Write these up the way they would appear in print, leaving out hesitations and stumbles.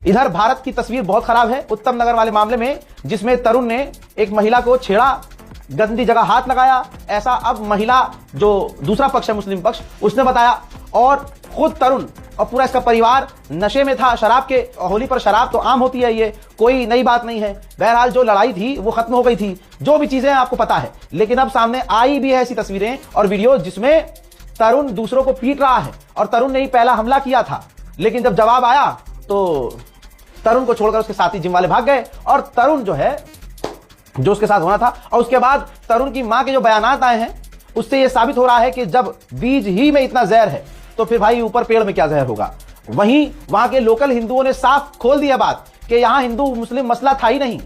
इधर भारत की तस्वीर बहुत खराब है उत्तम नगर वाले मामले में, जिसमें तरुण ने एक महिला को छेड़ा, गंदी जगह हाथ लगाया। ऐसा अब महिला जो दूसरा पक्ष है मुस्लिम पक्ष उसने बताया, और खुद तरुण और पूरा इसका परिवार नशे में था शराब के। होली पर शराब तो आम होती है, ये कोई नई बात नहीं है। बहरहाल जो लड़ाई थी वो खत्म हो गई थी, जो भी चीजें आपको पता है। लेकिन अब सामने आई भी है ऐसी तस्वीरें और वीडियो जिसमें तरुण दूसरों को पीट रहा है, और तरुण ने ही पहला हमला किया था। लेकिन जब जवाब आया तो तरुण को छोड़कर उसके साथी जिम वाले भाग गए, और तरुण जो उसके साथ होना था। और उसके बाद तरुण की मां के जो बयानात आए हैं उससे यह साबित हो रहा है कि जब बीज ही में इतना जहर है तो फिर भाई ऊपर पेड़ में क्या जहर होगा। वहीं वहां के लोकल हिंदुओं ने साफ खोल दिया बात कि यहां हिंदू मुस्लिम मसला था ही नहीं।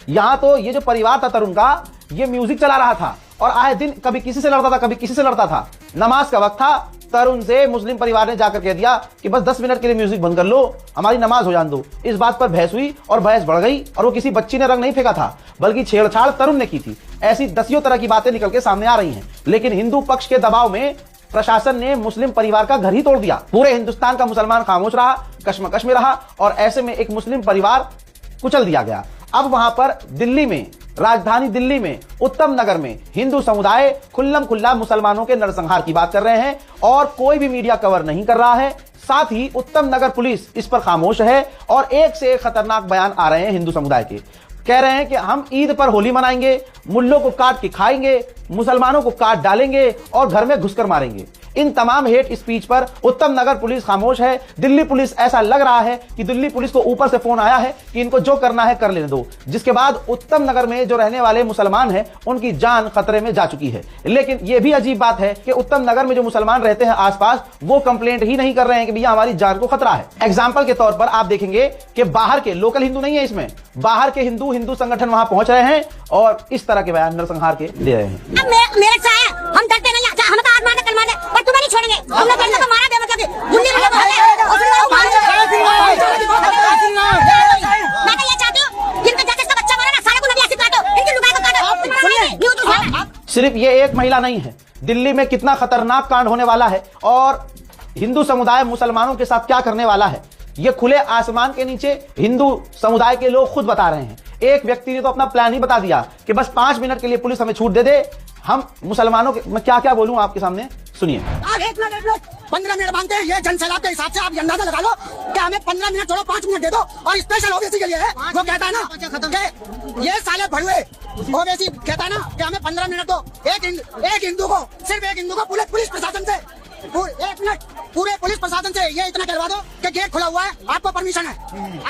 यहां तो ये जो परिवार था तरुण का, ये म्यूजिक चला रहा था और आए दिन कभी किसी से लड़ता था, कभी किसी से लड़ता था। नमाज का वक्त था, तरुण से मुस्लिम परिवार ने जाकर कह दिया कि बस 10 मिनट के लिए म्यूजिक बंद कर लो, हमारी नमाज हो जान दो। इस बात पर बहस हुई और बहस बढ़ गई, और वो किसी बच्ची ने रंग नहीं फेंका था, बल्कि छेड़छाड़ तरुण ने की थी। ऐसी दसियों तरह की बातें निकल के सामने आ रही हैं। लेकिन हिंदू पक्ष के दबाव में प्रशासन ने मुस्लिम परिवार का घर ही तोड़ दिया। पूरे हिंदुस्तान का मुसलमान खामोश रहा, कश्मकश में रहा, और ऐसे में एक मुस्लिम परिवार कुचल दिया गया। अब वहां पर दिल्ली में, राजधानी दिल्ली में उत्तम नगर में हिंदू समुदाय खुल्लम खुल्ला मुसलमानों के नरसंहार की बात कर रहे हैं, और कोई भी मीडिया कवर नहीं कर रहा है। साथ ही उत्तम नगर पुलिस इस पर खामोश है, और एक से एक खतरनाक बयान आ रहे हैं हिंदू समुदाय के। कह रहे हैं कि हम ईद पर होली मनाएंगे, मुल्लों को काट के खाएंगे, मुसलमानों को काट डालेंगे और घर में घुसकर मारेंगे। इन तमाम हेट स्पीच पर उत्तम नगर पुलिस खामोश है। दिल्ली पुलिस, ऐसा लग रहा है कि दिल्ली पुलिस को ऊपर से फोन आया है कि इनको जो करना है कर लेने दो, जिसके बाद उत्तम नगर में जो रहने वाले मुसलमान हैं उनकी जान खतरे में जा चुकी है। लेकिन यह भी अजीब बात है कि उत्तम नगर में जो मुसलमान रहते हैं आसपास, वो कंप्लेंट ही नहीं कर रहे हैं कि भैया हमारी जान को खतरा है। एग्जाम्पल के तौर पर आप देखेंगे कि बाहर के, लोकल हिंदू नहीं है इसमें, बाहर के हिंदू संगठन वहां पहुंच रहे हैं और इस तरह के बयान नरसंहार के दे रहे हैं। हम डरते नहीं, हम तो आज मारने कल मारने, पर तुम्हें नहीं छोड़ेंगे। हमने करना तो मारा बेमतलब के गुंडे में मैं तो ये चाहती हूं जिनके जगह का बच्चा मारा ना, सारे को नदी ऐसे काटो, इनकी लुगाई को काटो। सिर्फ ये एक महिला नहीं है, दिल्ली में कितना खतरनाक कांड होने वाला है और हिंदू समुदाय मुसलमानों के साथ क्या करने वाला है, ये खुले आसमान के नीचे हिंदू समुदाय के लोग खुद बता रहे हैं। एक व्यक्ति ने तो अपना प्लान ही बता दिया कि बस 5 मिनट के लिए पुलिस हमें छूट दे दे, हम मुसलमानों के, मैं क्या क्या बोलूं आपके सामने, सुनिए। 15 मिनट मांगते हैं, ये जनसैलाब के हिसाब से आप अंदाजा लगा लो कि हमें 15 मिनट छोड़ो 5 मिनट दे दो। और स्पेशल ओबीसी के लिए है, वो कहता है ना कि ये साले भड़ुए ओबीसी कहता है ना कि हमें 15 मिनट दो। एक हिंदू को, सिर्फ एक हिंदू को पुलिस प्रशासन से, एक मिनट, पूरे पुलिस प्रशासन से ये इतना करवा दो कि गेट खुला हुआ है, आपको परमिशन है।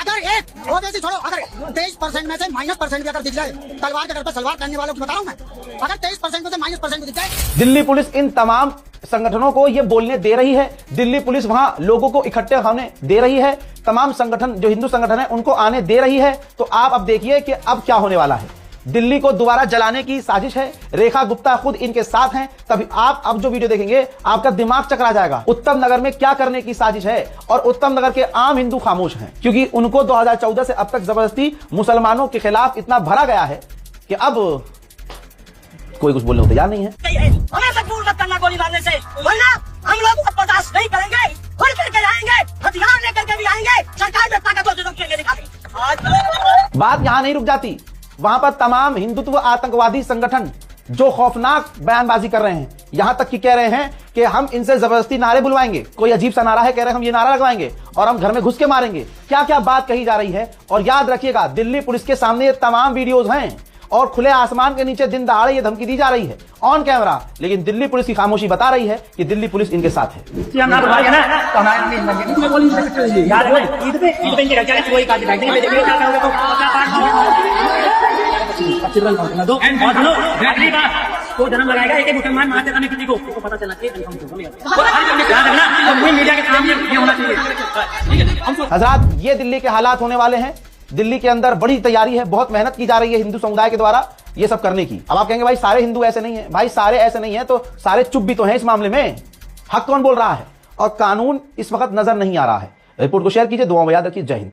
अगर एक ओबीसी छोड़ो, अगर 23% में से -% भी अगर दिख जाए, तलवार के घर पर सलवार करने वालों को बता रहा हूं मैं, अगर 23% में से -% भी दिख जाए। दिल्ली पुलिस इन तमाम संगठनों को ये बोलने दे रही है, दिल्ली पुलिस वहां लोगों को इकट्ठे होने दे रही है, तमाम संगठन जो हिंदू संगठन है उनको आने दे रही है। तो आप अब देखिए कि अब क्या होने वाला है। दिल्ली को दोबारा जलाने की साजिश है, रेखा गुप्ता खुद इनके साथ हैं। तभी आप अब जो वीडियो देखेंगे आपका दिमाग चकरा जाएगा। उत्तम नगर में क्या करने की साजिश है, और उत्तम नगर के आम हिंदू खामोश हैं, क्योंकि उनको 2014 से अब तक जबरदस्ती मुसलमानों के खिलाफ इतना भरा गया है कि अब कोई कुछ बोलने को तैयार नहीं है। हमें मजबूर मत करना गोली मारने से, वरना हम लोग बर्दाश्त नहीं करेंगे, खुल करके आएंगे, हथियार लेकर के भी आएंगे, सरकार में ताकत हो जो के दिखाएंगे। बात यहां नहीं रुक जाती, वहां पर तमाम हिंदुत्व आतंकवादी संगठन जो खौफनाक बयानबाजी कर रहे हैं, यहां तक कि कह रहे हैं कि हम इनसे जबरदस्ती नारे बुलवाएंगे। कोई अजीब सा नारा है, कह रहे हैं हम ये नारा लगवाएंगे और हम घर में घुस के मारेंगे। क्या क्या बात कही जा रही है। और याद रखिएगा, दिल्ली पुलिस के सामने ये तमाम वीडियोज हैं और खुले आसमान के नीचे दिन दहाड़े ये धमकी दी जा रही है ऑन कैमरा। लेकिन दिल्ली पुलिस की खामोशी बता रही है कि दिल्ली पुलिस इनके साथ है। तो जन्म लगाएगा एक मुसलमान मार देता किसी को पता चला मीडिया के सामने होना चाहिए। हजरात, ये दिल्ली के हालात होने वाले हैं। दिल्ली के अंदर बड़ी तैयारी है, बहुत मेहनत की जा रही है हिंदू समुदाय के द्वारा ये सब करने की। अब आप कहेंगे भाई सारे हिंदू ऐसे नहीं है, भाई सारे ऐसे नहीं है तो सारे चुप भी तो हैं इस मामले में। हक कौन बोल रहा है और कानून इस वक्त नजर नहीं आ रहा है। रिपोर्ट को शेयर कीजिए, दुआ में याद रखिए। जय हिंद।